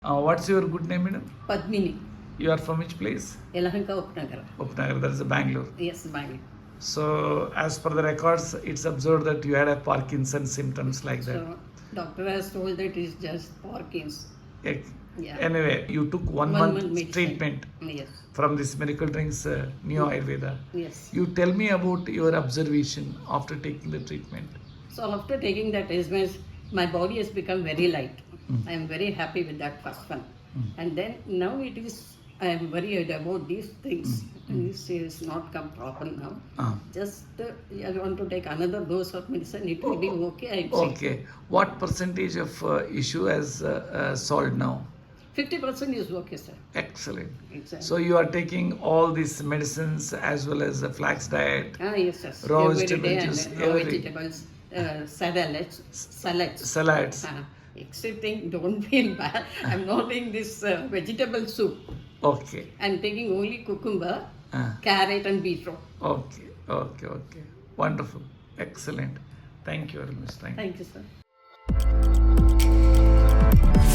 What's your good name, madam? Padmini, You are from which place? Yelahanka Upnagar. Upnagar, that is Bangalore. Yes, Bangalore. So, as per the records, it's observed that you had a Parkinson symptoms like that. So, doctor has told that it's just Parkinson. Yeah. Anyway, you took one month medicine. treatment Yes. from this Miracle Drinks Neo Ayurveda. Yes. You tell me about your observation after taking the treatment. So after taking that treatment, my body has become very light. I am very happy with that first one. And then now it is, I am worried about these things. And this is not come proper now. Just I want to take another dose of medicine. It will be okay. I am Okay. What percentage of issue has solved now? 50% is okay, sir. Excellent. Exactly. So you are taking all these medicines as well as the flax diet, Yes, yes. raw Every vegetable day juice, and raw everything. vegetables, salads. Salads. Excepting, don't feel bad. I'm not taking this vegetable soup. Okay. I'm taking only cucumber, Uh, carrot and beetroot. okay. Wonderful. Excellent. Thank you very much. Thank you. Thank you, sir.